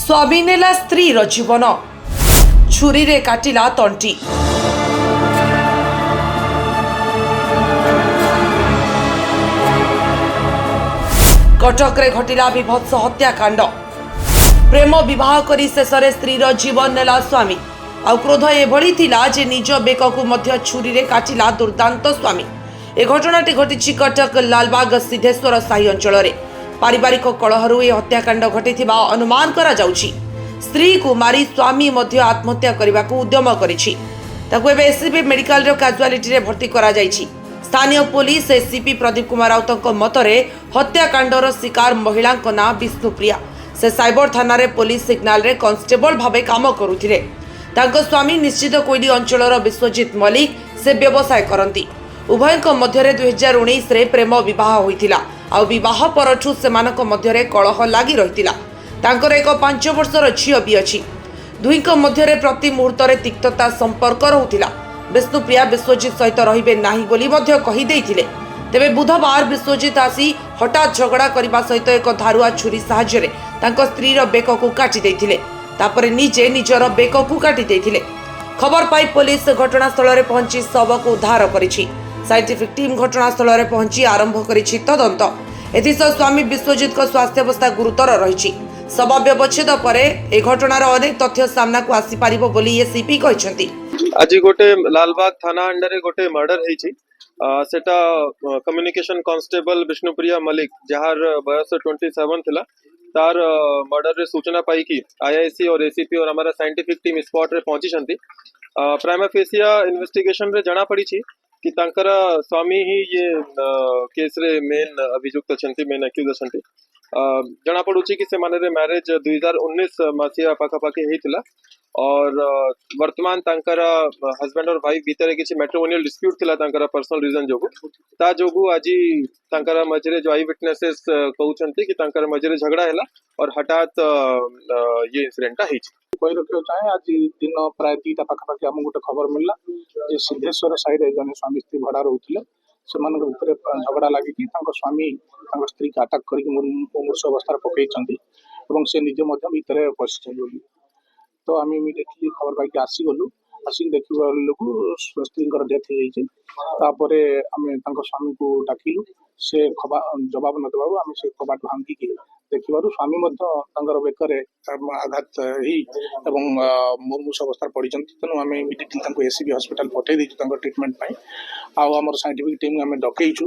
स्वामी नेला स्त्री जीवन छुरी रे काटिला तंटी। कटक रे घटिला विभत्स हत्याकांड। प्रेम विवाह करी शेष स्त्री जीवन नेला स्वामी। आ क्रोध एभली थिला जे निज बेक को मध्य छुरी रे काटिला दुर्दांत स्वामी। ए घटनाटी घटी कटक लालबाग सिद्धेश्वर साही अंचल रे। पारिवारिक कलहरु ए हत्याकांड घटिथिबा अनुमान करा जाउछि। स्त्री को मारी स्वामी मध्य आत्महत्या करने को उद्यम करिछि। ताकु एबे एससीपी मेडिकल रो कैजुअलिटी रे भर्ती करा जाइछि। स्थानीय पुलिस एससीपी प्रदीप कुमार राउतक मतरे हत्याकांडर शिकार महिला ना विष्णुप्रिया। से साइबर थाना रे पुलिस सिग्नल रे कांस्टेबल भाबे काम करुथिले। तांको स्वामी निश्चित कोइली अंचलर विश्वजित मलिक से व्यवसाय करंती। उभयक मध्यरे 2019 रे प्रेम विवाह होइतिला। आ विवाह परठु सेमानक मध्यरे कलह लागि रहितिला। तांकर एक 5 वर्षर झियो भी अछि। दुईक मध्यरे प्रति मुहूर्त रे तिक्तता संपर्क रहुतिला। विष्णुप्रिया विश्वजित सहित रहिबे नाही बोली मध्य कहि देइथिले। तेबे बुधवार विश्वजित आसी हठात झगड़ा करबा सहित एक धारुआ छुरी साहाय्य रे तांको स्त्री रो बेक को काटि देइथिले। तापरे निजे निजर बेक को काटि देइथिले। खबर पाई पुलिस घटनास्थल रे पहुंची शव को उद्धार करिछि। साइंटिफिक टीम घटनास्थल रे पहुंची आरंभ करिछि तदंत। एथिसह स्वामी विश्वजित को स्वास्थ्य अवस्था गुरुतर रहिछि। शव व्यवच्छेद परे ए घटनार अनेक तथ्य सामना को आसी पारिबो बोली एसीपी कहिसंती। आज गोटे लालबाग थाना अंडर गोटे मर्डर हेछि। सेटा कम्युनिकेशन कांस्टेबल विष्णुप्रिया मलिक जहार बयस 27 थिला। तार मर्डर रे सूचना पाई कि आईआईसी और एसीपी और हमारा साइंटिफिक टीम स्पॉट रे पहुंची छंती। प्राइमा फेसिया इन्वेस्टिगेशन रे जाना पड़ी छी कि तांकर स्वामी ही ये केस रे मेन अभियुक्त छंती, मेन अक्यूज छंती। जना पड़ुची कि से माने मैरिज 2019 मसीहा पाखापाखि हेतिला और वर्तमान तांकर हस्बैंड और वाइफ भीतर किसी मैट्रिमोनियल डिस्प्यूट थिला तांकर पर्सनल रीजन जोगु। ता जोगु आजी तांकर मझरे जो आई विटनेसेस कहउछंती कि तांकर मझरे झगड़ा हैला और हठात ये इंसिडेंट हेछि। कहि रखियो चाहे आज दिन प्राय 2टा पाखापाखि हम गोटे खबर मिलला जे सिद्धेश्वर साई रे जने स्वामी स्त्री भड़ा रहउथिले। सेमानक भितर झगड़ा लागि कि तांको स्वामी तांको स्त्री के अटैक करिक मुमूर्ष अवस्था पकईचंती एवं से निजे मध्य भितर पसिचंती। तो आम इमिडिएटली खबर पाई आसी गलु। आसिक देखिबा लोक स्त्री डेथ हो जाइए। तापरे आम तांको स्वामी को डाकिलु। से जवाब न देबाबू आम से कबाट भांगी के देखिबारु स्वामी बेकर आघात ही एवं मुमूर्ष अवस्था पड़िचंती। तेणु आम इमिडिएटली एसीबी हॉस्पिटल पठे देइछु ट्रिटमेंट पाई। आम साइंटिफिक टीम आम डकईचु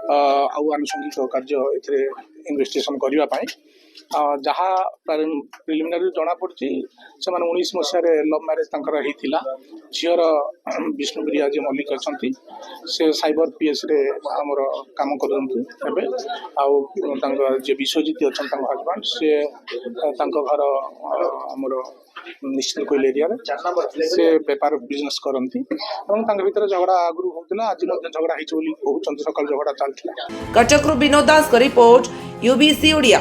आनुषंगिक कार्य एथिरे इन्वेस्टिगेशन करबा पाई। जहाँ प्रिलिमिनारी जना पड़ी से 19 मसीह लव मैरेज होता। झीर विष्णुप्रिया जी मलिक अच्छा से साइबर पीएस रे आमर काम करते जे विश्वजित अच्छा हजबैंड से घर आमर निश्चित कोइल एरिया से बेपार बिजनेस करती। भीतर झगड़ा आगु होता। आज झगड़ा होती सकाल झगड़ा चलता। कटक विनोद दास का रिपोर्ट यूबीसी ओडिया।